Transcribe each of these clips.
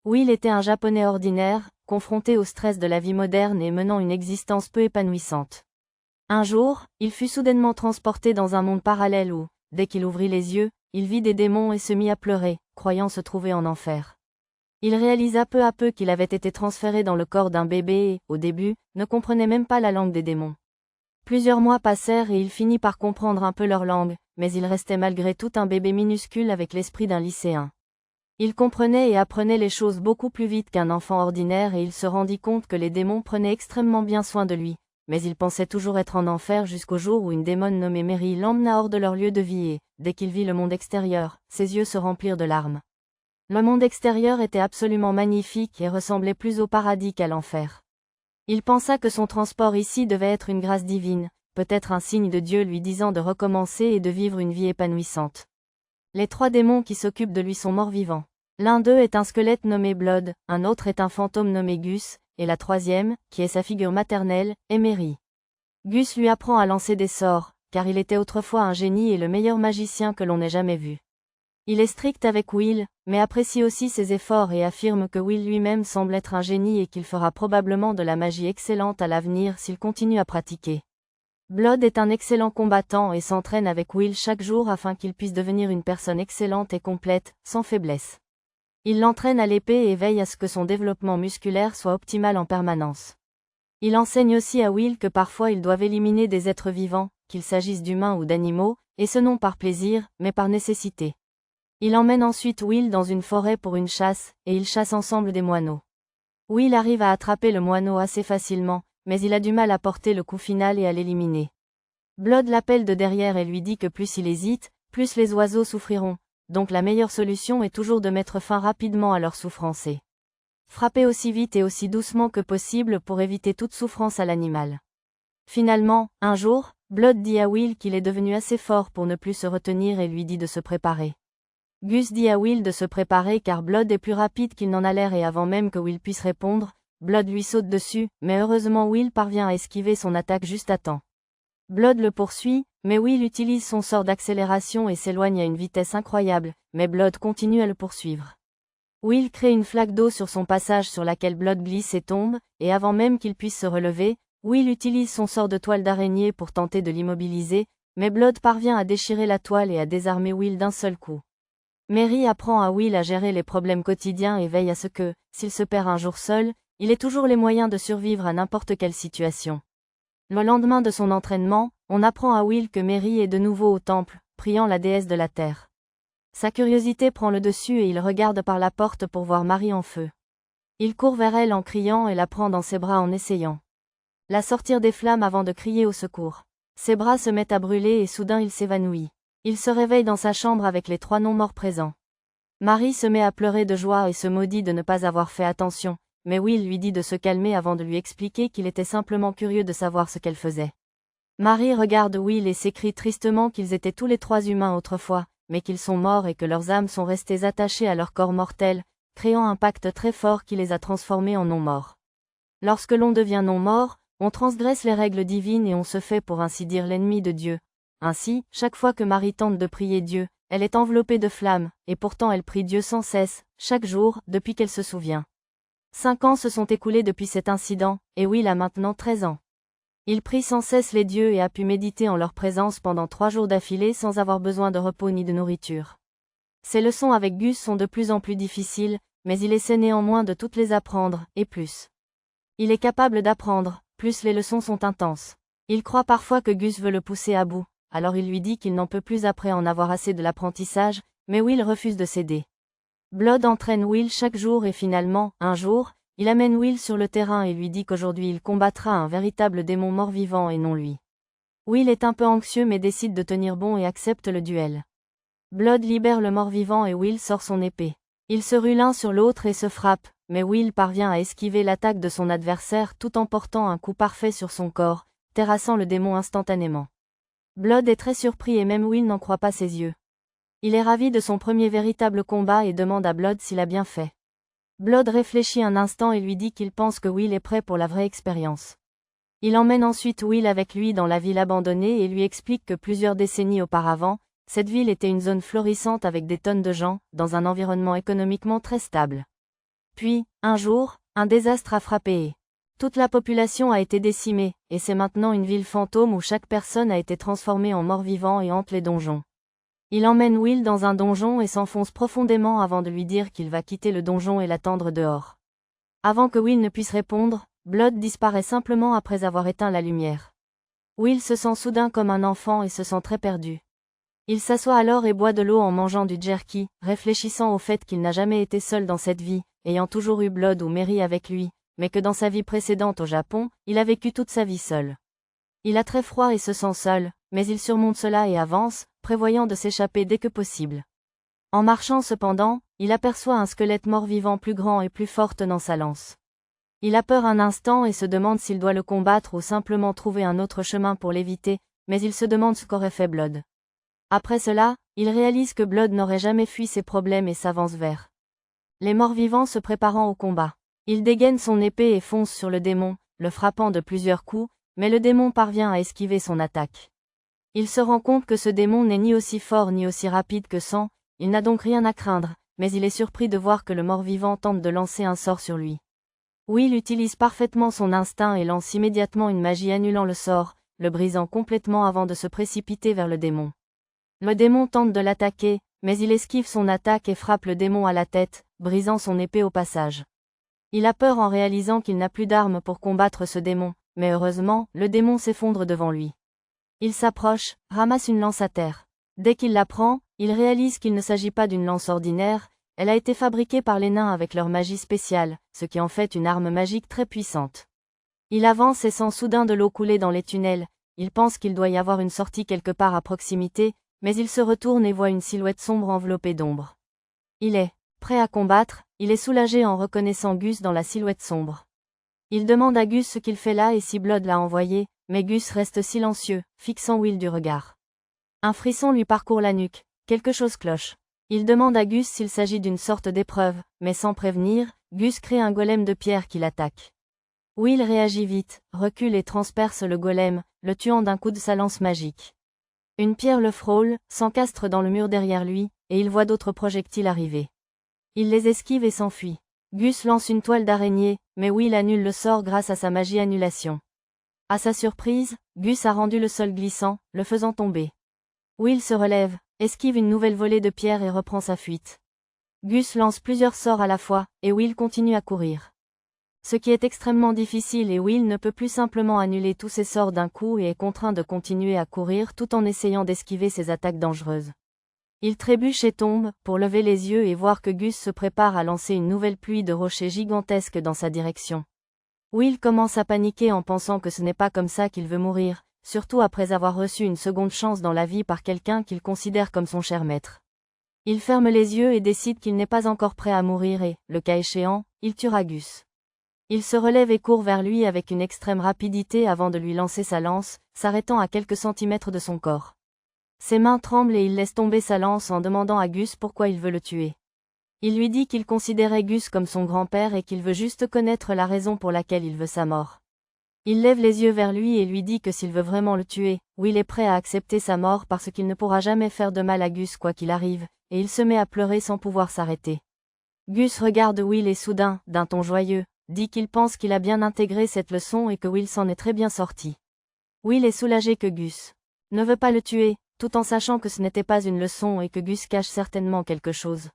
Will était un Japonais ordinaire, confronté au stress de la vie moderne et menant une existence peu épanouissante. Un jour, il fut soudainement transporté dans un monde parallèle où, dès qu'il ouvrit les yeux, il vit des démons et se mit à pleurer, croyant se trouver en enfer. Il réalisa peu à peu qu'il avait été transféré dans le corps d'un bébé et, au début, ne comprenait même pas la langue des démons. Plusieurs mois passèrent et il finit par comprendre un peu leur langue, mais il restait malgré tout un bébé minuscule avec l'esprit d'un lycéen. Il comprenait et apprenait les choses beaucoup plus vite qu'un enfant ordinaire et il se rendit compte que les démons prenaient extrêmement bien soin de lui, mais il pensait toujours être en enfer jusqu'au jour où une démone nommée Mary l'emmena hors de leur lieu de vie et, dès qu'il vit le monde extérieur, ses yeux se remplirent de larmes. Le monde extérieur était absolument magnifique et ressemblait plus au paradis qu'à l'enfer. Il pensa que son transport ici devait être une grâce divine, peut-être un signe de Dieu lui disant de recommencer et de vivre une vie épanouissante. Les 3 démons qui s'occupent de lui sont morts-vivants. L'un d'eux est un squelette nommé Blood, un autre est un fantôme nommé Gus, et la troisième, qui est sa figure maternelle, est Mary. Gus lui apprend à lancer des sorts, car il était autrefois un génie et le meilleur magicien que l'on ait jamais vu. Il est strict avec Will, mais apprécie aussi ses efforts et affirme que Will lui-même semble être un génie et qu'il fera probablement de la magie excellente à l'avenir s'il continue à pratiquer. Blood est un excellent combattant et s'entraîne avec Will chaque jour afin qu'il puisse devenir une personne excellente et complète, sans faiblesse. Il l'entraîne à l'épée et veille à ce que son développement musculaire soit optimal en permanence. Il enseigne aussi à Will que parfois ils doivent éliminer des êtres vivants, qu'il s'agisse d'humains ou d'animaux, et ce non par plaisir, mais par nécessité. Il emmène ensuite Will dans une forêt pour une chasse, et ils chassent ensemble des moineaux. Will arrive à attraper le moineau assez facilement, mais il a du mal à porter le coup final et à l'éliminer. Blood l'appelle de derrière et lui dit que plus il hésite, plus les oiseaux souffriront, donc la meilleure solution est toujours de mettre fin rapidement à leur souffrance et frapper aussi vite et aussi doucement que possible pour éviter toute souffrance à l'animal. Finalement, un jour, Blood dit à Will qu'il est devenu assez fort pour ne plus se retenir et lui dit de se préparer. Gus dit à Will de se préparer car Blood est plus rapide qu'il n'en a l'air et avant même que Will puisse répondre, Blood lui saute dessus, mais heureusement Will parvient à esquiver son attaque juste à temps. Blood le poursuit, mais Will utilise son sort d'accélération et s'éloigne à une vitesse incroyable, mais Blood continue à le poursuivre. Will crée une flaque d'eau sur son passage sur laquelle Blood glisse et tombe, et avant même qu'il puisse se relever, Will utilise son sort de toile d'araignée pour tenter de l'immobiliser, mais Blood parvient à déchirer la toile et à désarmer Will d'un seul coup. Mary apprend à Will à gérer les problèmes quotidiens et veille à ce que, s'il se perd un jour seul, il ait toujours les moyens de survivre à n'importe quelle situation. Le lendemain de son entraînement, on apprend à Will que Mary est de nouveau au temple, priant la déesse de la terre. Sa curiosité prend le dessus et il regarde par la porte pour voir Mary en feu. Il court vers elle en criant et la prend dans ses bras en essayant la sortir des flammes avant de crier au secours. Ses bras se mettent à brûler et soudain il s'évanouit. Il se réveille dans sa chambre avec les 3 non-morts présents. Mary se met à pleurer de joie et se maudit de ne pas avoir fait attention, mais Will lui dit de se calmer avant de lui expliquer qu'il était simplement curieux de savoir ce qu'elle faisait. Mary regarde Will et s'écrie tristement qu'ils étaient tous les 3 humains autrefois, mais qu'ils sont morts et que leurs âmes sont restées attachées à leur corps mortel, créant un pacte très fort qui les a transformés en non-morts. Lorsque l'on devient non-mort, on transgresse les règles divines et on se fait pour ainsi dire l'ennemi de Dieu. Ainsi, chaque fois que Mary tente de prier Dieu, elle est enveloppée de flammes, et pourtant elle prie Dieu sans cesse, chaque jour, depuis qu'elle se souvient. 5 ans se sont écoulés depuis cet incident, et Will a maintenant 13 ans. Il prie sans cesse les dieux et a pu méditer en leur présence pendant 3 jours d'affilée sans avoir besoin de repos ni de nourriture. Ses leçons avec Gus sont de plus en plus difficiles, mais il essaie néanmoins de toutes les apprendre, et plus il est capable d'apprendre, plus les leçons sont intenses. Il croit parfois que Gus veut le pousser à bout, alors il lui dit qu'il n'en peut plus après en avoir assez de l'apprentissage, mais Will refuse de céder. Blood entraîne Will chaque jour et finalement, un jour, il amène Will sur le terrain et lui dit qu'aujourd'hui il combattra un véritable démon mort-vivant et non lui. Will est un peu anxieux mais décide de tenir bon et accepte le duel. Blood libère le mort-vivant et Will sort son épée. Ils se ruent l'un sur l'autre et se frappent, mais Will parvient à esquiver l'attaque de son adversaire tout en portant un coup parfait sur son corps, terrassant le démon instantanément. Blood est très surpris et même Will n'en croit pas ses yeux. Il est ravi de son premier véritable combat et demande à Blood s'il a bien fait. Blood réfléchit un instant et lui dit qu'il pense que Will est prêt pour la vraie expérience. Il emmène ensuite Will avec lui dans la ville abandonnée et lui explique que plusieurs décennies auparavant, cette ville était une zone florissante avec des tonnes de gens, dans un environnement économiquement très stable. Puis, un jour, un désastre a frappé et toute la population a été décimée, et c'est maintenant une ville fantôme où chaque personne a été transformée en mort-vivant et hante les donjons. Il emmène Will dans un donjon et s'enfonce profondément avant de lui dire qu'il va quitter le donjon et l'attendre dehors. Avant que Will ne puisse répondre, Blood disparaît simplement après avoir éteint la lumière. Will se sent soudain comme un enfant et se sent très perdu. Il s'assoit alors et boit de l'eau en mangeant du jerky, réfléchissant au fait qu'il n'a jamais été seul dans cette vie, ayant toujours eu Blood ou Mary avec lui, mais que dans sa vie précédente au Japon, il a vécu toute sa vie seul. Il a très froid et se sent seul, mais il surmonte cela et avance, prévoyant de s'échapper dès que possible. En marchant cependant, il aperçoit un squelette mort-vivant plus grand et plus fort tenant sa lance. Il a peur un instant et se demande s'il doit le combattre ou simplement trouver un autre chemin pour l'éviter, mais il se demande ce qu'aurait fait Blood. Après cela, il réalise que Blood n'aurait jamais fui ses problèmes et s'avance vers les morts-vivants se préparant au combat. Il dégaine son épée et fonce sur le démon, le frappant de plusieurs coups, mais le démon parvient à esquiver son attaque. Il se rend compte que ce démon n'est ni aussi fort ni aussi rapide que Sang, il n'a donc rien à craindre, mais il est surpris de voir que le mort-vivant tente de lancer un sort sur lui. Will utilise parfaitement son instinct et lance immédiatement une magie annulant le sort, le brisant complètement avant de se précipiter vers le démon. Le démon tente de l'attaquer, mais il esquive son attaque et frappe le démon à la tête, brisant son épée au passage. Il a peur en réalisant qu'il n'a plus d'armes pour combattre ce démon, mais heureusement, le démon s'effondre devant lui. Il s'approche, ramasse une lance à terre. Dès qu'il la prend, il réalise qu'il ne s'agit pas d'une lance ordinaire, elle a été fabriquée par les nains avec leur magie spéciale, ce qui en fait une arme magique très puissante. Il avance et sent soudain de l'eau couler dans les tunnels, il pense qu'il doit y avoir une sortie quelque part à proximité, mais il se retourne et voit une silhouette sombre enveloppée d'ombre. Il est prêt à combattre, il est soulagé en reconnaissant Gus dans la silhouette sombre. Il demande à Gus ce qu'il fait là et si Blood l'a envoyé, mais Gus reste silencieux, fixant Will du regard. Un frisson lui parcourt la nuque, quelque chose cloche. Il demande à Gus s'il s'agit d'une sorte d'épreuve, mais sans prévenir, Gus crée un golem de pierre qui l'attaque. Will réagit vite, recule et transperce le golem, le tuant d'un coup de sa lance magique. Une pierre le frôle, s'encastre dans le mur derrière lui, et il voit d'autres projectiles arriver. Il les esquive et s'enfuit. Gus lance une toile d'araignée, mais Will annule le sort grâce à sa magie annulation. À sa surprise, Gus a rendu le sol glissant, le faisant tomber. Will se relève, esquive une nouvelle volée de pierres et reprend sa fuite. Gus lance plusieurs sorts à la fois, et Will continue à courir. Ce qui est extrêmement difficile et Will ne peut plus simplement annuler tous ses sorts d'un coup et est contraint de continuer à courir tout en essayant d'esquiver ses attaques dangereuses. Il trébuche et tombe, pour lever les yeux et voir que Gus se prépare à lancer une nouvelle pluie de rochers gigantesques dans sa direction. Will commence à paniquer en pensant que ce n'est pas comme ça qu'il veut mourir, surtout après avoir reçu une seconde chance dans la vie par quelqu'un qu'il considère comme son cher maître. Il ferme les yeux et décide qu'il n'est pas encore prêt à mourir et, le cas échéant, il tuera Gus. Il se relève et court vers lui avec une extrême rapidité avant de lui lancer sa lance, s'arrêtant à quelques centimètres de son corps. Ses mains tremblent et il laisse tomber sa lance en demandant à Gus pourquoi il veut le tuer. Il lui dit qu'il considérait Gus comme son grand-père et qu'il veut juste connaître la raison pour laquelle il veut sa mort. Il lève les yeux vers lui et lui dit que s'il veut vraiment le tuer, Will est prêt à accepter sa mort parce qu'il ne pourra jamais faire de mal à Gus quoi qu'il arrive, et il se met à pleurer sans pouvoir s'arrêter. Gus regarde Will et soudain, d'un ton joyeux, dit qu'il pense qu'il a bien intégré cette leçon et que Will s'en est très bien sorti. Will est soulagé que Gus ne veut pas le tuer, tout en sachant que ce n'était pas une leçon et que Gus cache certainement quelque chose.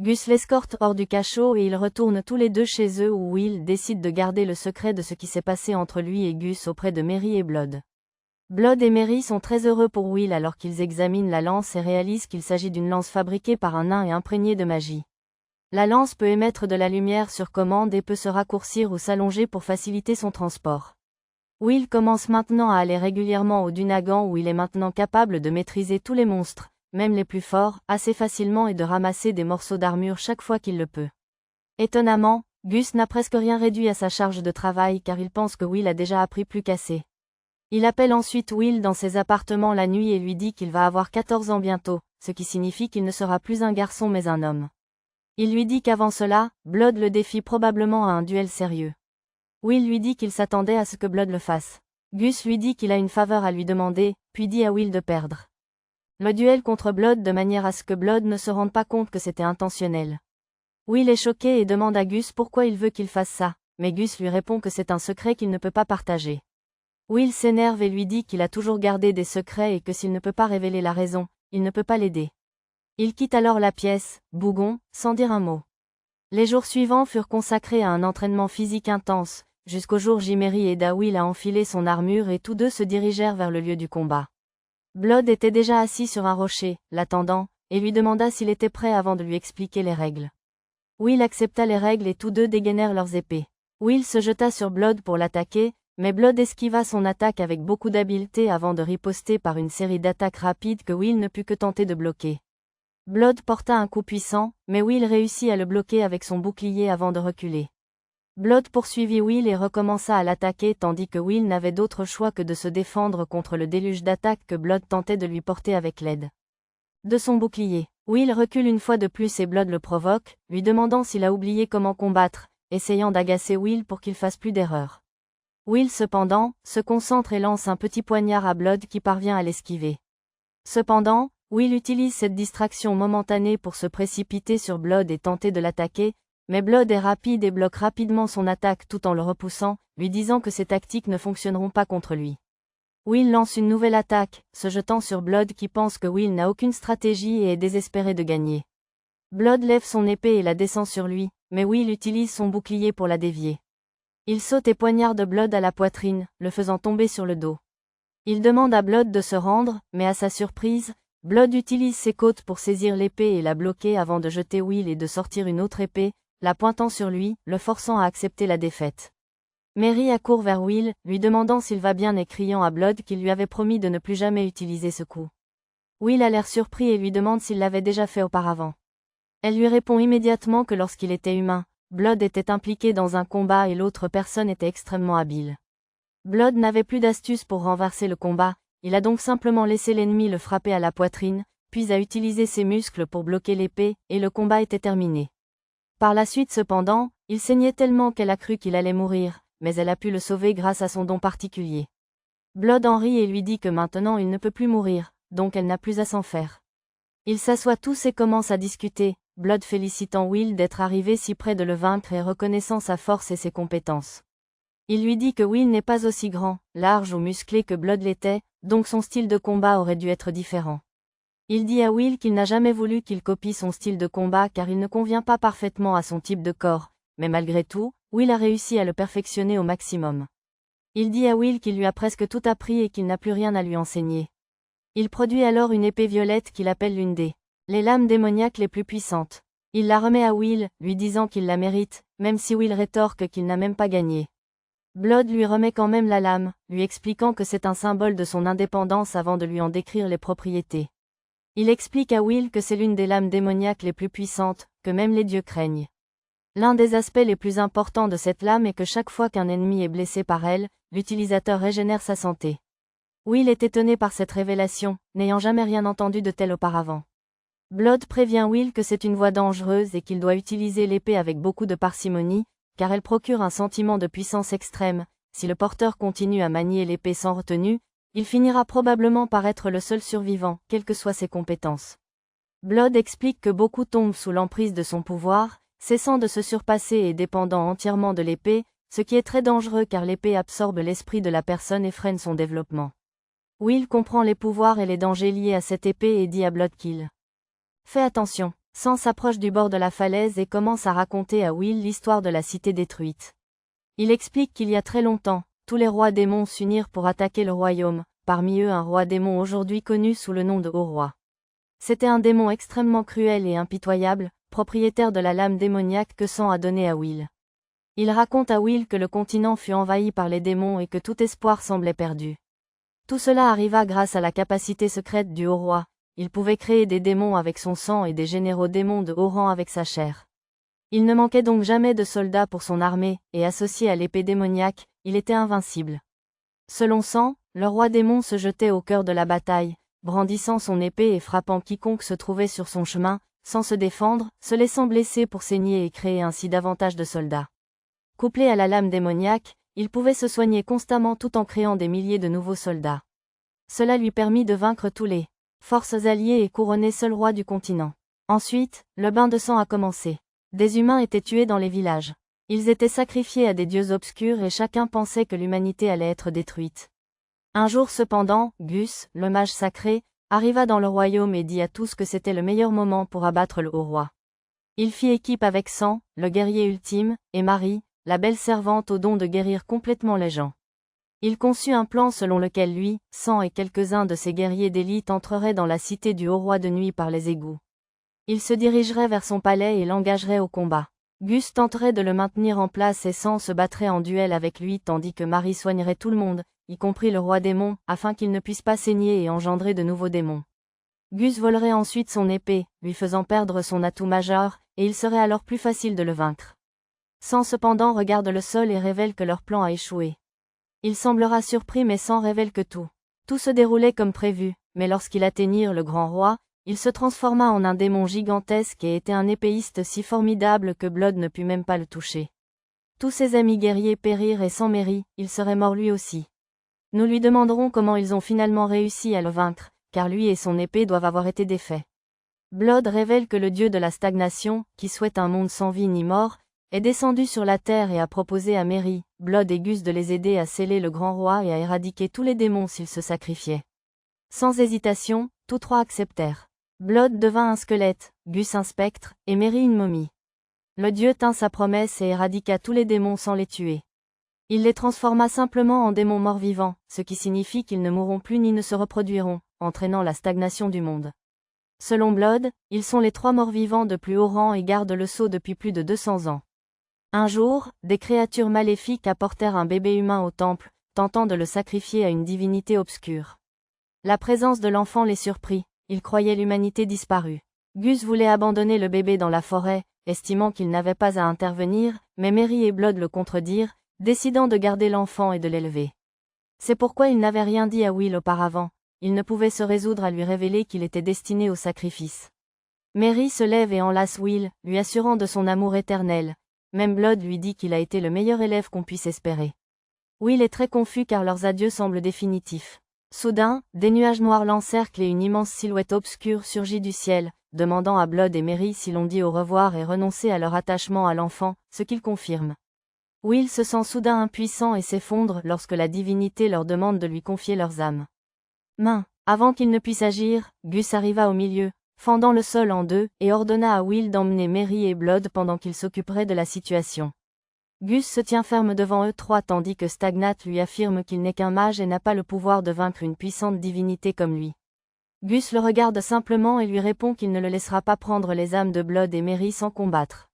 Gus l'escorte hors du cachot et ils retournent tous les deux chez eux où Will décide de garder le secret de ce qui s'est passé entre lui et Gus auprès de Mary et Blood. Blood et Mary sont très heureux pour Will alors qu'ils examinent la lance et réalisent qu'il s'agit d'une lance fabriquée par un nain et imprégnée de magie. La lance peut émettre de la lumière sur commande et peut se raccourcir ou s'allonger pour faciliter son transport. Will commence maintenant à aller régulièrement au Dunagan où il est maintenant capable de maîtriser tous les monstres, même les plus forts, assez facilement et de ramasser des morceaux d'armure chaque fois qu'il le peut. Étonnamment, Gus n'a presque rien réduit à sa charge de travail car il pense que Will a déjà appris plus qu'assez. Il appelle ensuite Will dans ses appartements la nuit et lui dit qu'il va avoir 14 ans bientôt, ce qui signifie qu'il ne sera plus un garçon mais un homme. Il lui dit qu'avant cela, Blood le défie probablement à un duel sérieux. Will lui dit qu'il s'attendait à ce que Blood le fasse. Gus lui dit qu'il a une faveur à lui demander, puis dit à Will de perdre le duel contre Blood de manière à ce que Blood ne se rende pas compte que c'était intentionnel. Will est choqué et demande à Gus pourquoi il veut qu'il fasse ça, mais Gus lui répond que c'est un secret qu'il ne peut pas partager. Will s'énerve et lui dit qu'il a toujours gardé des secrets et que s'il ne peut pas révéler la raison, il ne peut pas l'aider. Il quitte alors la pièce, bougon, sans dire un mot. Les jours suivants furent consacrés à un entraînement physique intense, jusqu'au jour Jimmery aida Will à enfiler son armure et tous deux se dirigèrent vers le lieu du combat. Blood était déjà assis sur un rocher, l'attendant, et lui demanda s'il était prêt avant de lui expliquer les règles. Will accepta les règles et tous deux dégainèrent leurs épées. Will se jeta sur Blood pour l'attaquer, mais Blood esquiva son attaque avec beaucoup d'habileté avant de riposter par une série d'attaques rapides que Will ne put que tenter de bloquer. Blood porta un coup puissant, mais Will réussit à le bloquer avec son bouclier avant de reculer. Blood poursuivit Will et recommença à l'attaquer tandis que Will n'avait d'autre choix que de se défendre contre le déluge d'attaques que Blood tentait de lui porter avec l'aide de son bouclier. Will recule une fois de plus et Blood le provoque, lui demandant s'il a oublié comment combattre, essayant d'agacer Will pour qu'il fasse plus d'erreurs. Will cependant, se concentre et lance un petit poignard à Blood qui parvient à l'esquiver. Cependant, Will utilise cette distraction momentanée pour se précipiter sur Blood et tenter de l'attaquer, mais Blood est rapide et bloque rapidement son attaque tout en le repoussant, lui disant que ses tactiques ne fonctionneront pas contre lui. Will lance une nouvelle attaque, se jetant sur Blood qui pense que Will n'a aucune stratégie et est désespéré de gagner. Blood lève son épée et la descend sur lui, mais Will utilise son bouclier pour la dévier. Il saute et poignarde Blood à la poitrine, le faisant tomber sur le dos. Il demande à Blood de se rendre, mais à sa surprise, Blood utilise ses côtes pour saisir l'épée et la bloquer avant de jeter Will et de sortir une autre épée, la pointant sur lui, le forçant à accepter la défaite. Mary accourt vers Will, lui demandant s'il va bien et criant à Blood qu'il lui avait promis de ne plus jamais utiliser ce coup. Will a l'air surpris et lui demande s'il l'avait déjà fait auparavant. Elle lui répond immédiatement que lorsqu'il était humain, Blood était impliqué dans un combat et l'autre personne était extrêmement habile. Blood n'avait plus d'astuce pour renverser le combat, il a donc simplement laissé l'ennemi le frapper à la poitrine, puis a utilisé ses muscles pour bloquer l'épée, et le combat était terminé. Par la suite cependant, il saignait tellement qu'elle a cru qu'il allait mourir, mais elle a pu le sauver grâce à son don particulier. Blood en rit et lui dit que maintenant il ne peut plus mourir, donc elle n'a plus à s'en faire. Ils s'assoient tous et commencent à discuter, Blood félicitant Will d'être arrivé si près de le vaincre et reconnaissant sa force et ses compétences. Il lui dit que Will n'est pas aussi grand, large ou musclé que Blood l'était, donc son style de combat aurait dû être différent. Il dit à Will qu'il n'a jamais voulu qu'il copie son style de combat car il ne convient pas parfaitement à son type de corps, mais malgré tout, Will a réussi à le perfectionner au maximum. Il dit à Will qu'il lui a presque tout appris et qu'il n'a plus rien à lui enseigner. Il produit alors une épée violette qu'il appelle l'une des les lames démoniaques les plus puissantes. Il la remet à Will, lui disant qu'il la mérite, même si Will rétorque qu'il n'a même pas gagné. Blood lui remet quand même la lame, lui expliquant que c'est un symbole de son indépendance avant de lui en décrire les propriétés. Il explique à Will que c'est l'une des lames démoniaques les plus puissantes, que même les dieux craignent. L'un des aspects les plus importants de cette lame est que chaque fois qu'un ennemi est blessé par elle, l'utilisateur régénère sa santé. Will est étonné par cette révélation, n'ayant jamais rien entendu de tel auparavant. Blood prévient Will que c'est une voie dangereuse et qu'il doit utiliser l'épée avec beaucoup de parcimonie, car elle procure un sentiment de puissance extrême. Si le porteur continue à manier l'épée sans retenue, il finira probablement par être le seul survivant, quelles que soient ses compétences. Blood explique que beaucoup tombent sous l'emprise de son pouvoir, cessant de se surpasser et dépendant entièrement de l'épée, ce qui est très dangereux car l'épée absorbe l'esprit de la personne et freine son développement. Will comprend les pouvoirs et les dangers liés à cette épée et dit à Blood qu'il fais attention. Sans s'approche du bord de la falaise et commence à raconter à Will l'histoire de la cité détruite. Il explique qu'il y a très longtemps, tous les rois démons s'unirent pour attaquer le royaume, parmi eux un roi démon aujourd'hui connu sous le nom de Haut-Roi. C'était un démon extrêmement cruel et impitoyable, propriétaire de la lame démoniaque que Sang a donnée à Will. Il raconte à Will que le continent fut envahi par les démons et que tout espoir semblait perdu. Tout cela arriva grâce à la capacité secrète du Haut-Roi. Il pouvait créer des démons avec son sang et des généraux démons de haut rang avec sa chair. Il ne manquait donc jamais de soldats pour son armée, et associé à l'épée démoniaque, il était invincible. Selon Sang, le roi démon se jetait au cœur de la bataille, brandissant son épée et frappant quiconque se trouvait sur son chemin, sans se défendre, se laissant blesser pour saigner et créer ainsi davantage de soldats. Couplé à la lame démoniaque, il pouvait se soigner constamment tout en créant des milliers de nouveaux soldats. Cela lui permit de vaincre tous les forces alliées et couronner seul roi du continent. Ensuite, le bain de sang a commencé. Des humains étaient tués dans les villages. Ils étaient sacrifiés à des dieux obscurs et chacun pensait que l'humanité allait être détruite. Un jour cependant, Gus, le mage sacré, arriva dans le royaume et dit à tous que c'était le meilleur moment pour abattre le haut roi. Il fit équipe avec Sang, le guerrier ultime, et Marie, la belle servante au don de guérir complètement les gens. Il conçut un plan selon lequel lui, Sang et quelques-uns de ses guerriers d'élite entreraient dans la cité du haut roi de nuit par les égouts. Ils se dirigeraient vers son palais et l'engageraient au combat. Gus tenterait de le maintenir en place et Sang se battrait en duel avec lui tandis que Marie soignerait tout le monde, y compris le roi démon, afin qu'il ne puisse pas saigner et engendrer de nouveaux démons. Gus volerait ensuite son épée, lui faisant perdre son atout majeur, et il serait alors plus facile de le vaincre. Sang cependant regarde le sol et révèle que leur plan a échoué. Il semblera surpris mais Sang révèle que tout se déroulait comme prévu, mais lorsqu'ils atteignirent le grand roi, il se transforma en un démon gigantesque et était un épéiste si formidable que Blood ne put même pas le toucher. Tous ses amis guerriers périrent et sans Merry, il serait mort lui aussi. Nous lui demanderons comment ils ont finalement réussi à le vaincre, car lui et son épée doivent avoir été défaits. Blood révèle que le dieu de la stagnation, qui souhaite un monde sans vie ni mort, est descendu sur la terre et a proposé à Merry, Blood et Gus de les aider à sceller le grand roi et à éradiquer tous les démons s'ils se sacrifiaient. Sans hésitation, tous trois acceptèrent. Blood devint un squelette, Gus un spectre, et Merry une momie. Le dieu tint sa promesse et éradiqua tous les démons sans les tuer. Il les transforma simplement en démons morts-vivants, ce qui signifie qu'ils ne mourront plus ni ne se reproduiront, entraînant la stagnation du monde. Selon Blood, ils sont les trois morts-vivants de plus haut rang et gardent le sceau depuis plus de 200 ans. Un jour, des créatures maléfiques apportèrent un bébé humain au temple, tentant de le sacrifier à une divinité obscure. La présence de l'enfant les surprit, ils croyaient l'humanité disparue. Gus voulait abandonner le bébé dans la forêt, estimant qu'il n'avait pas à intervenir, mais Merry et Blood le contredirent, décidant de garder l'enfant et de l'élever. C'est pourquoi il n'avait rien dit à Will auparavant, il ne pouvait se résoudre à lui révéler qu'il était destiné au sacrifice. Merry se lève et enlace Will, lui assurant de son amour éternel. Même Blood lui dit qu'il a été le meilleur élève qu'on puisse espérer. Will est très confus car leurs adieux semblent définitifs. Soudain, des nuages noirs l'encerclent et une immense silhouette obscure surgit du ciel, demandant à Blood et Merry si l'on dit au revoir et renoncer à leur attachement à l'enfant, ce qu'ils confirment. Will se sent soudain impuissant et s'effondre lorsque la divinité leur demande de lui confier leurs âmes. Avant qu'il ne puisse agir, Gus arriva au milieu, fendant le sol en deux, et ordonna à Will d'emmener Merry et Blood pendant qu'il s'occuperait de la situation. Gus se tient ferme devant eux trois tandis que Stagnat lui affirme qu'il n'est qu'un mage et n'a pas le pouvoir de vaincre une puissante divinité comme lui. Gus le regarde simplement et lui répond qu'il ne le laissera pas prendre les âmes de Blood et Merry sans combattre.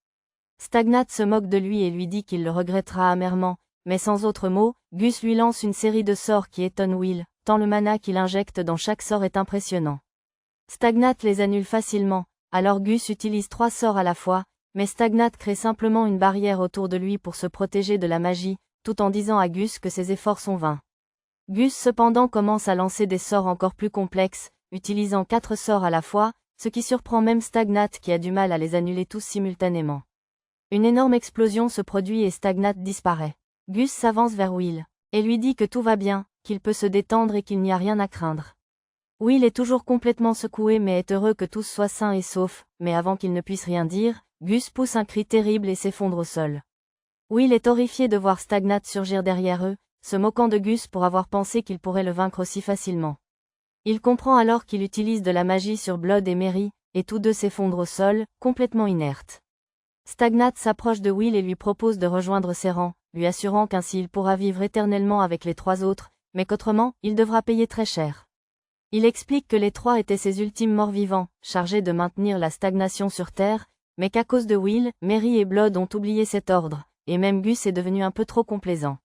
Stagnat se moque de lui et lui dit qu'il le regrettera amèrement, mais sans autre mot, Gus lui lance une série de sorts qui étonnent Will, tant le mana qu'il injecte dans chaque sort est impressionnant. Stagnat les annule facilement, alors Gus utilise 3 sorts à la fois, mais Stagnat crée simplement une barrière autour de lui pour se protéger de la magie, tout en disant à Gus que ses efforts sont vains. Gus cependant commence à lancer des sorts encore plus complexes, utilisant 4 sorts à la fois, ce qui surprend même Stagnat qui a du mal à les annuler tous simultanément. Une énorme explosion se produit et Stagnat disparaît. Gus s'avance vers Will, et lui dit que tout va bien, qu'il peut se détendre et qu'il n'y a rien à craindre. Will est toujours complètement secoué mais est heureux que tous soient sains et saufs, mais avant qu'il ne puisse rien dire, Gus pousse un cri terrible et s'effondre au sol. Will est horrifié de voir Stagnat surgir derrière eux, se moquant de Gus pour avoir pensé qu'il pourrait le vaincre aussi facilement. Il comprend alors qu'il utilise de la magie sur Blood et Merry, et tous deux s'effondrent au sol, complètement inertes. Stagnat s'approche de Will et lui propose de rejoindre ses rangs, lui assurant qu'ainsi il pourra vivre éternellement avec les 3 autres, mais qu'autrement, il devra payer très cher. Il explique que les 3 étaient ses ultimes morts-vivants, chargés de maintenir la stagnation sur Terre, mais qu'à cause de Will, Merry et Blood ont oublié cet ordre, et même Gus est devenu un peu trop complaisant.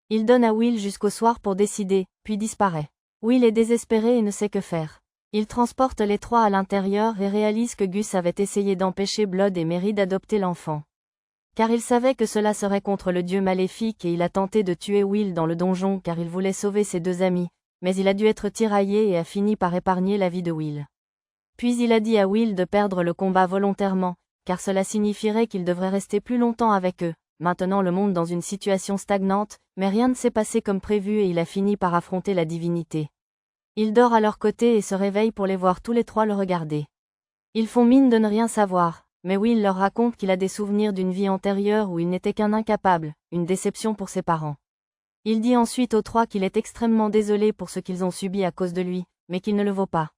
Il donne à Will jusqu'au soir pour décider, puis disparaît. Will est désespéré et ne sait que faire. Il transporte les 3 à l'intérieur et réalise que Gus avait essayé d'empêcher Blood et Merry d'adopter l'enfant. Car il savait que cela serait contre le dieu maléfique et il a tenté de tuer Will dans le donjon car il voulait sauver ses 2 amis, mais il a dû être tiraillé et a fini par épargner la vie de Will. Puis il a dit à Will de perdre le combat volontairement, car cela signifierait qu'il devrait rester plus longtemps avec eux, maintenant le monde dans une situation stagnante, mais rien ne s'est passé comme prévu et il a fini par affronter la divinité. Il dort à leur côté et se réveille pour les voir tous les 3 le regarder. Ils font mine de ne rien savoir, mais Will leur raconte qu'il a des souvenirs d'une vie antérieure où il n'était qu'un incapable, une déception pour ses parents. Il dit ensuite aux trois qu'il est extrêmement désolé pour ce qu'ils ont subi à cause de lui, mais qu'il ne le vaut pas.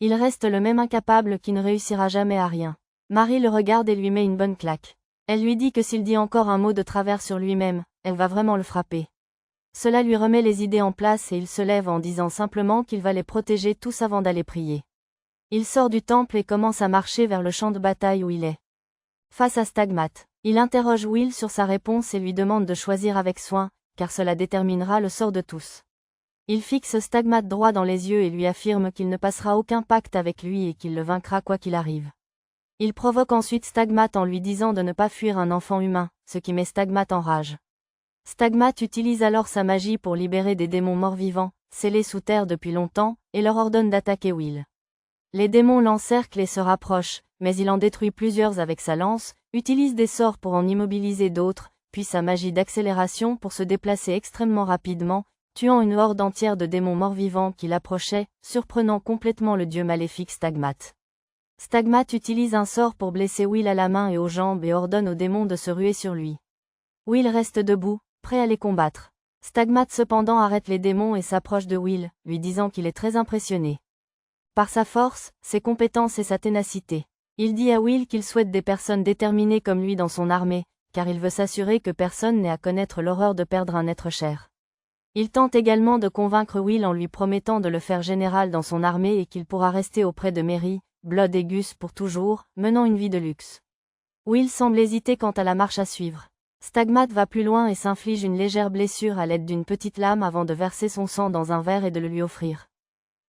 Il reste le même incapable qui ne réussira jamais à rien. Marie le regarde et lui met une bonne claque. Elle lui dit que s'il dit encore un mot de travers sur lui-même, elle va vraiment le frapper. Cela lui remet les idées en place et il se lève en disant simplement qu'il va les protéger tous avant d'aller prier. Il sort du temple et commence à marcher vers le champ de bataille où il est. Face à Stagmat, il interroge Will sur sa réponse et lui demande de choisir avec soin, car cela déterminera le sort de tous. Il fixe Stagmat droit dans les yeux et lui affirme qu'il ne passera aucun pacte avec lui et qu'il le vaincra quoi qu'il arrive. Il provoque ensuite Stagmat en lui disant de ne pas fuir un enfant humain, ce qui met Stagmat en rage. Stagmat utilise alors sa magie pour libérer des démons morts-vivants, scellés sous terre depuis longtemps, et leur ordonne d'attaquer Will. Les démons l'encerclent et se rapprochent, mais il en détruit plusieurs avec sa lance, utilise des sorts pour en immobiliser d'autres, puis sa magie d'accélération pour se déplacer extrêmement rapidement, tuant une horde entière de démons morts-vivants qui l'approchaient, surprenant complètement le dieu maléfique Stagmat. Stagmat utilise un sort pour blesser Will à la main et aux jambes et ordonne aux démons de se ruer sur lui. Will reste debout, prêt à les combattre. Stagmat cependant arrête les démons et s'approche de Will, lui disant qu'il est très impressionné par sa force, ses compétences et sa ténacité. Il dit à Will qu'il souhaite des personnes déterminées comme lui dans son armée, car il veut s'assurer que personne n'ait à connaître l'horreur de perdre un être cher. Il tente également de convaincre Will en lui promettant de le faire général dans son armée et qu'il pourra rester auprès de Mary, Blood et Gus pour toujours, menant une vie de luxe. Will semble hésiter quant à la marche à suivre. Stagmat va plus loin et s'inflige une légère blessure à l'aide d'une petite lame avant de verser son sang dans un verre et de le lui offrir.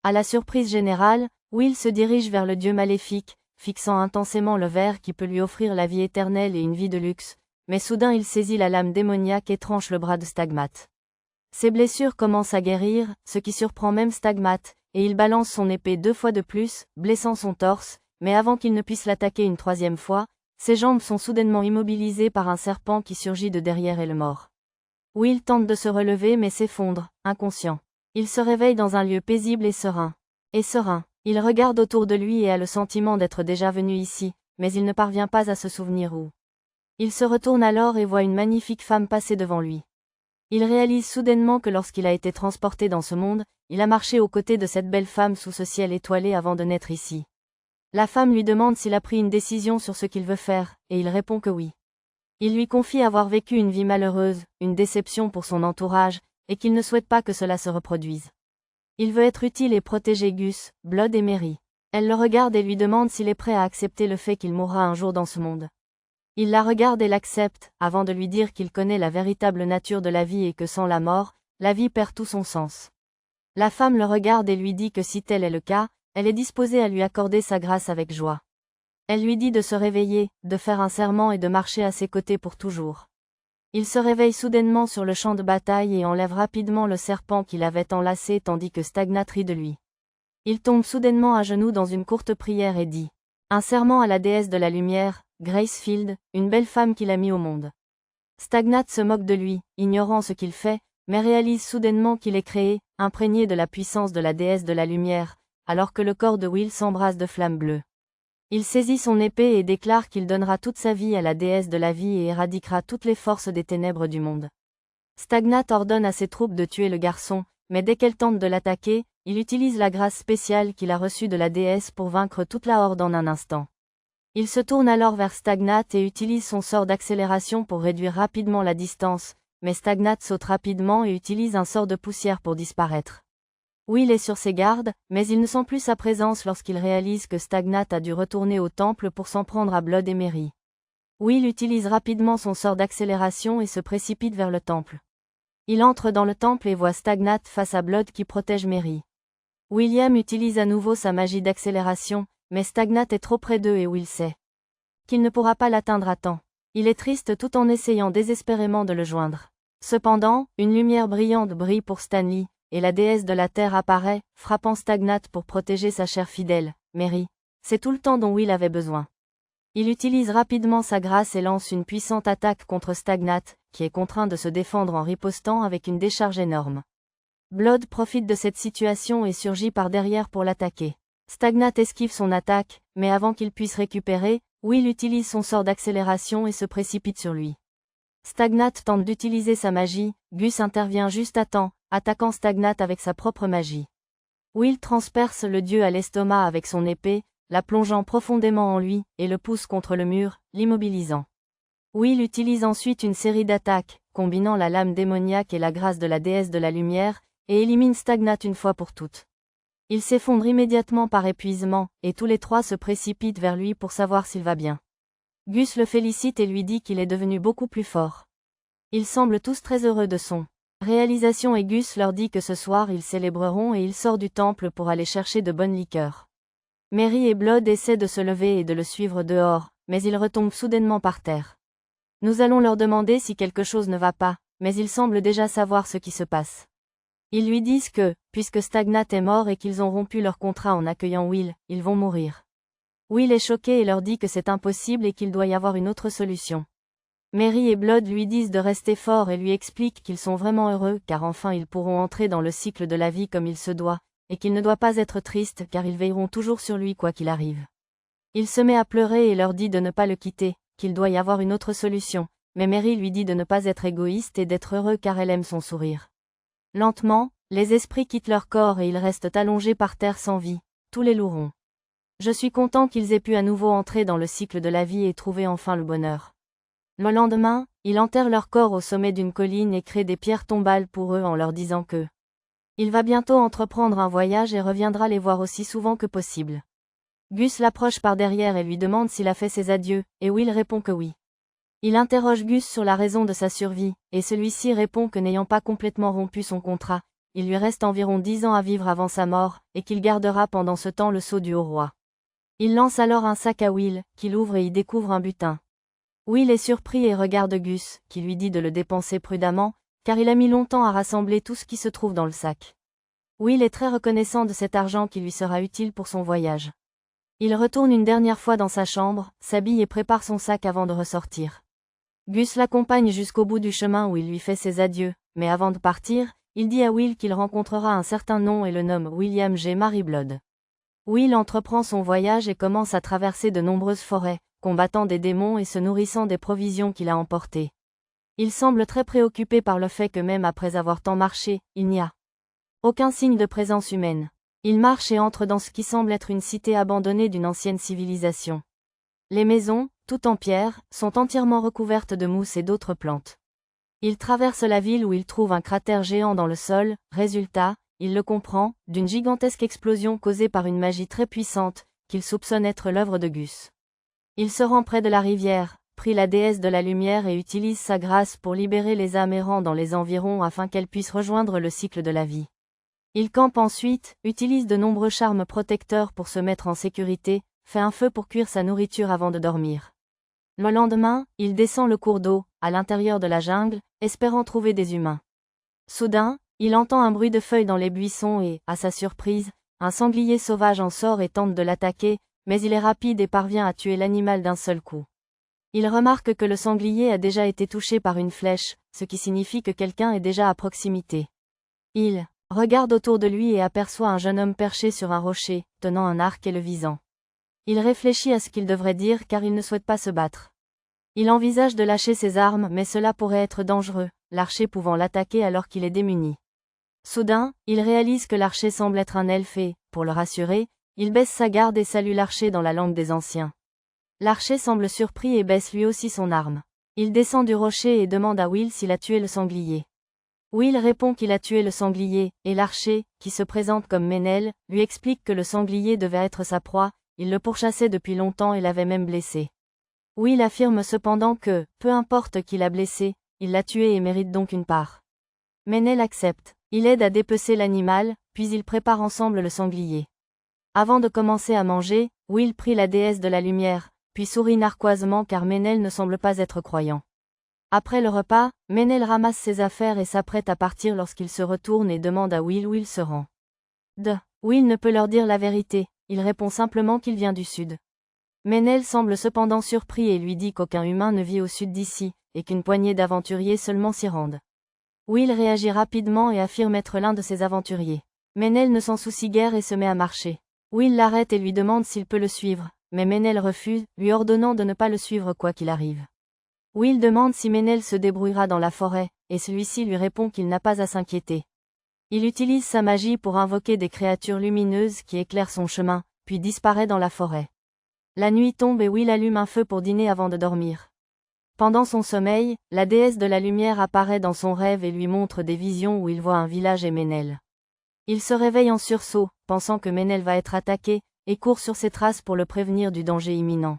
À la surprise générale, Will se dirige vers le dieu maléfique, fixant intensément le verre qui peut lui offrir la vie éternelle et une vie de luxe, mais soudain il saisit la lame démoniaque et tranche le bras de Stagmat. Ses blessures commencent à guérir, ce qui surprend même Stagmat, et il balance son épée 2 fois de plus, blessant son torse, mais avant qu'il ne puisse l'attaquer une 3e fois, ses jambes sont soudainement immobilisées par un serpent qui surgit de derrière et le mord. Will tente de se relever mais s'effondre, inconscient. Il se réveille dans un lieu paisible et serein. Il regarde autour de lui et a le sentiment d'être déjà venu ici, mais il ne parvient pas à se souvenir où. Il se retourne alors et voit une magnifique femme passer devant lui. Il réalise soudainement que lorsqu'il a été transporté dans ce monde, il a marché aux côtés de cette belle femme sous ce ciel étoilé avant de naître ici. La femme lui demande s'il a pris une décision sur ce qu'il veut faire, et il répond que oui. Il lui confie avoir vécu une vie malheureuse, une déception pour son entourage, et qu'il ne souhaite pas que cela se reproduise. Il veut être utile et protéger Gus, Blood et Mary. Elle le regarde et lui demande s'il est prêt à accepter le fait qu'il mourra un jour dans ce monde. Il la regarde et l'accepte, avant de lui dire qu'il connaît la véritable nature de la vie et que sans la mort, la vie perd tout son sens. La femme le regarde et lui dit que si tel est le cas, elle est disposée à lui accorder sa grâce avec joie. Elle lui dit de se réveiller, de faire un serment et de marcher à ses côtés pour toujours. Il se réveille soudainement sur le champ de bataille et enlève rapidement le serpent qu'il avait enlacé tandis que Stagmat rit de lui. Il tombe soudainement à genoux dans une courte prière et dit un serment à la déesse de la lumière, Gracefield, une belle femme qu'il a mis au monde. Stagmat se moque de lui, ignorant ce qu'il fait, mais réalise soudainement qu'il est créé, imprégné de la puissance de la déesse de la lumière, alors que le corps de Will s'embrase de flammes bleues. Il saisit son épée et déclare qu'il donnera toute sa vie à la déesse de la vie et éradiquera toutes les forces des ténèbres du monde. Stagmat ordonne à ses troupes de tuer le garçon, mais dès qu'elle tente de l'attaquer, il utilise la grâce spéciale qu'il a reçue de la déesse pour vaincre toute la horde en un instant. Il se tourne alors vers Stagmat et utilise son sort d'accélération pour réduire rapidement la distance, mais Stagmat saute rapidement et utilise un sort de poussière pour disparaître. Will est sur ses gardes, mais il ne sent plus sa présence lorsqu'il réalise que Stagmat a dû retourner au temple pour s'en prendre à Blood et Mary. Will utilise rapidement son sort d'accélération et se précipite vers le temple. Il entre dans le temple et voit Stagmat face à Blood qui protège Mary. William utilise à nouveau sa magie d'accélération, mais Stagmat est trop près d'eux et Will sait qu'il ne pourra pas l'atteindre à temps. Il est triste tout en essayant désespérément de le joindre. Cependant, une lumière brillante brille pour Stanley, et la déesse de la terre apparaît, frappant Stagmat pour protéger sa chère fidèle, Mary. C'est tout le temps dont Will avait besoin. Il utilise rapidement sa grâce et lance une puissante attaque contre Stagmat, qui est contraint de se défendre en ripostant avec une décharge énorme. Blood profite de cette situation et surgit par derrière pour l'attaquer. Stagmat esquive son attaque, mais avant qu'il puisse récupérer, Will utilise son sort d'accélération et se précipite sur lui. Stagnat tente d'utiliser sa magie, Gus intervient juste à temps, attaquant Stagnat avec sa propre magie. Will transperce le dieu à l'estomac avec son épée, la plongeant profondément en lui, et le pousse contre le mur, l'immobilisant. Will utilise ensuite une série d'attaques, combinant la lame démoniaque et la grâce de la déesse de la lumière, et élimine Stagnat une fois pour toutes. Il s'effondre immédiatement par épuisement, et tous les trois se précipitent vers lui pour savoir s'il va bien. Gus le félicite et lui dit qu'il est devenu beaucoup plus fort. Ils semblent tous très heureux de son réalisation et Gus leur dit que ce soir ils célébreront et il sort du temple pour aller chercher de bonnes liqueurs. Mary et Blood essaient de se lever et de le suivre dehors, mais il retombe soudainement par terre. Nous allons leur demander si quelque chose ne va pas, mais ils semblent déjà savoir ce qui se passe. Ils lui disent que, puisque Stagnat est mort et qu'ils ont rompu leur contrat en accueillant Will, ils vont mourir. Will est choqué et leur dit que c'est impossible et qu'il doit y avoir une autre solution. Mary et Blood lui disent de rester fort et lui expliquent qu'ils sont vraiment heureux car enfin ils pourront entrer dans le cycle de la vie comme il se doit, et qu'il ne doit pas être triste car ils veilleront toujours sur lui quoi qu'il arrive. Il se met à pleurer et leur dit de ne pas le quitter, qu'il doit y avoir une autre solution, mais Mary lui dit de ne pas être égoïste et d'être heureux car elle aime son sourire. Lentement, les esprits quittent leur corps et ils restent allongés par terre sans vie, tous les lourons. Je suis content qu'ils aient pu à nouveau entrer dans le cycle de la vie et trouver enfin le bonheur. Le lendemain, ils enterrent leur corps au sommet d'une colline et créent des pierres tombales pour eux en leur disant que il va bientôt entreprendre un voyage et reviendra les voir aussi souvent que possible. Gus l'approche par derrière et lui demande s'il a fait ses adieux, et Will répond que oui. Il interroge Gus sur la raison de sa survie, et celui-ci répond que n'ayant pas complètement rompu son contrat, il lui reste environ 10 ans à vivre avant sa mort, et qu'il gardera pendant ce temps le sceau du haut roi. Il lance alors un sac à Will, qu'il ouvre et y découvre un butin. Will est surpris et regarde Gus, qui lui dit de le dépenser prudemment, car il a mis longtemps à rassembler tout ce qui se trouve dans le sac. Will est très reconnaissant de cet argent qui lui sera utile pour son voyage. Il retourne une dernière fois dans sa chambre, s'habille et prépare son sac avant de ressortir. Gus l'accompagne jusqu'au bout du chemin où il lui fait ses adieux, mais avant de partir, il dit à Will qu'il rencontrera un certain nom et le nomme William G. Maryblood. Will entreprend son voyage et commence à traverser de nombreuses forêts, combattant des démons et se nourrissant des provisions qu'il a emportées. Il semble très préoccupé par le fait que même après avoir tant marché, il n'y a aucun signe de présence humaine. Il marche et entre dans ce qui semble être une cité abandonnée d'une ancienne civilisation. Les maisons, toutes en pierre, sont entièrement recouvertes de mousse et d'autres plantes. Il traverse la ville où il trouve un cratère géant dans le sol, résultat, il le comprend, d'une gigantesque explosion causée par une magie très puissante, qu'il soupçonne être l'œuvre de Gus. Il se rend près de la rivière, prie la déesse de la lumière et utilise sa grâce pour libérer les âmes errant dans les environs afin qu'elles puissent rejoindre le cycle de la vie. Il campe ensuite, utilise de nombreux charmes protecteurs pour se mettre en sécurité, fait un feu pour cuire sa nourriture avant de dormir. Le lendemain, il descend le cours d'eau, à l'intérieur de la jungle, espérant trouver des humains. Soudain, il entend un bruit de feuilles dans les buissons et, à sa surprise, un sanglier sauvage en sort et tente de l'attaquer, mais il est rapide et parvient à tuer l'animal d'un seul coup. Il remarque que le sanglier a déjà été touché par une flèche, ce qui signifie que quelqu'un est déjà à proximité. Il regarde autour de lui et aperçoit un jeune homme perché sur un rocher, tenant un arc et le visant. Il réfléchit à ce qu'il devrait dire car il ne souhaite pas se battre. Il envisage de lâcher ses armes mais cela pourrait être dangereux, l'archer pouvant l'attaquer alors qu'il est démuni. Soudain, il réalise que l'archer semble être un elfe et, pour le rassurer, il baisse sa garde et salue l'archer dans la langue des anciens. L'archer semble surpris et baisse lui aussi son arme. Il descend du rocher et demande à Will s'il a tué le sanglier. Will répond qu'il a tué le sanglier, et l'archer, qui se présente comme Ménel, lui explique que le sanglier devait être sa proie, il le pourchassait depuis longtemps et l'avait même blessé. Will affirme cependant que, peu importe qui l'a blessé, il l'a tué et mérite donc une part. Ménel accepte, il aide à dépecer l'animal, puis ils préparent ensemble le sanglier. Avant de commencer à manger, Will prie la déesse de la lumière, puis sourit narquoisement car Ménel ne semble pas être croyant. Après le repas, Ménel ramasse ses affaires et s'apprête à partir lorsqu'il se retourne et demande à Will où il se rend. Will ne peut leur dire la vérité, il répond simplement qu'il vient du sud. Ménel semble cependant surpris et lui dit qu'aucun humain ne vit au sud d'ici, et qu'une poignée d'aventuriers seulement s'y rendent. Will réagit rapidement et affirme être l'un de ces aventuriers. Ménel ne s'en soucie guère et se met à marcher. Will l'arrête et lui demande s'il peut le suivre, mais Ménel refuse, lui ordonnant de ne pas le suivre quoi qu'il arrive. Will demande si Ménel se débrouillera dans la forêt, et celui-ci lui répond qu'il n'a pas à s'inquiéter. Il utilise sa magie pour invoquer des créatures lumineuses qui éclairent son chemin, puis disparaît dans la forêt. La nuit tombe et Will allume un feu pour dîner avant de dormir. Pendant son sommeil, la déesse de la lumière apparaît dans son rêve et lui montre des visions où il voit un village et Ménel. Il se réveille en sursaut, pensant que Ménel va être attaqué, et court sur ses traces pour le prévenir du danger imminent.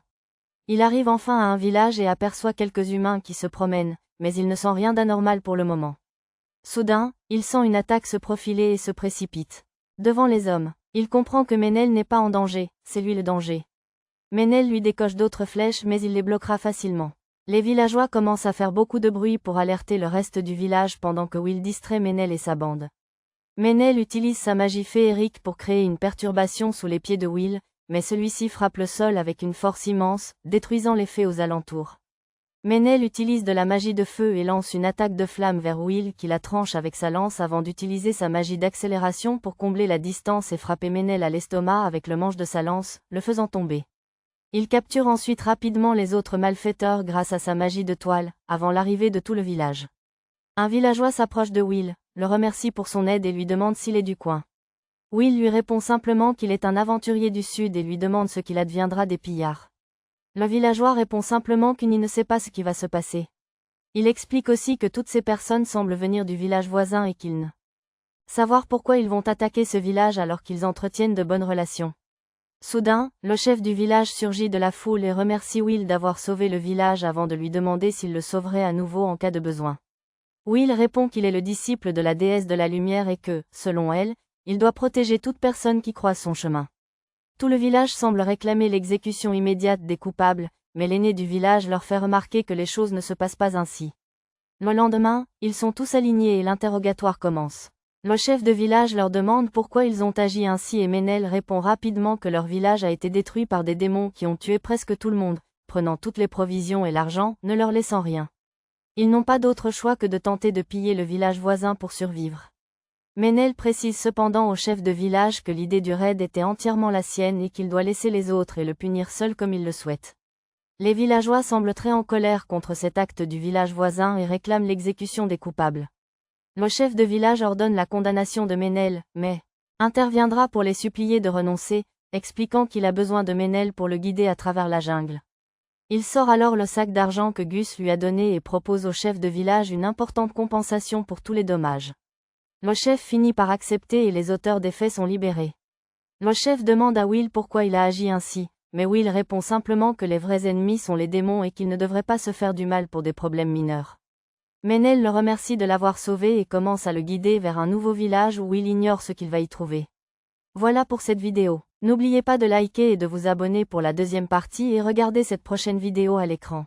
Il arrive enfin à un village et aperçoit quelques humains qui se promènent, mais il ne sent rien d'anormal pour le moment. Soudain, il sent une attaque se profiler et se précipite. Devant les hommes, il comprend que Ménel n'est pas en danger, c'est lui le danger. Ménel lui décoche d'autres flèches mais il les bloquera facilement. Les villageois commencent à faire beaucoup de bruit pour alerter le reste du village pendant que Will distrait Ménel et sa bande. Ménel utilise sa magie féerique pour créer une perturbation sous les pieds de Will, mais celui-ci frappe le sol avec une force immense, détruisant les fées aux alentours. Ménel utilise de la magie de feu et lance une attaque de flamme vers Will qui la tranche avec sa lance avant d'utiliser sa magie d'accélération pour combler la distance et frapper Ménel à l'estomac avec le manche de sa lance, le faisant tomber. Il capture ensuite rapidement les autres malfaiteurs grâce à sa magie de toile, avant l'arrivée de tout le village. Un villageois s'approche de Will, le remercie pour son aide et lui demande s'il est du coin. Will lui répond simplement qu'il est un aventurier du sud et lui demande ce qu'il adviendra des pillards. Le villageois répond simplement qu'il ne sait pas ce qui va se passer. Il explique aussi que toutes ces personnes semblent venir du village voisin et qu'ils ne savoir pourquoi ils vont attaquer ce village alors qu'ils entretiennent de bonnes relations. Soudain, le chef du village surgit de la foule et remercie Will d'avoir sauvé le village avant de lui demander s'il le sauverait à nouveau en cas de besoin. Will répond qu'il est le disciple de la déesse de la lumière et que, selon elle, il doit protéger toute personne qui croise son chemin. Tout le village semble réclamer l'exécution immédiate des coupables, mais l'aîné du village leur fait remarquer que les choses ne se passent pas ainsi. Le lendemain, ils sont tous alignés et l'interrogatoire commence. Le chef de village leur demande pourquoi ils ont agi ainsi et Ménel répond rapidement que leur village a été détruit par des démons qui ont tué presque tout le monde, prenant toutes les provisions et l'argent, ne leur laissant rien. Ils n'ont pas d'autre choix que de tenter de piller le village voisin pour survivre. Ménel précise cependant au chef de village que l'idée du raid était entièrement la sienne et qu'il doit laisser les autres et le punir seul comme il le souhaite. Les villageois semblent très en colère contre cet acte du village voisin et réclament l'exécution des coupables. Le chef de village ordonne la condamnation de Ménel, mais interviendra pour les supplier de renoncer, expliquant qu'il a besoin de Ménel pour le guider à travers la jungle. Il sort alors le sac d'argent que Gus lui a donné et propose au chef de village une importante compensation pour tous les dommages. Le chef finit par accepter et les auteurs des faits sont libérés. Le chef demande à Will pourquoi il a agi ainsi, mais Will répond simplement que les vrais ennemis sont les démons et qu'il ne devrait pas se faire du mal pour des problèmes mineurs. Ménel le remercie de l'avoir sauvé et commence à le guider vers un nouveau village où Will ignore ce qu'il va y trouver. Voilà pour cette vidéo. N'oubliez pas de liker et de vous abonner pour la deuxième partie et regardez cette prochaine vidéo à l'écran.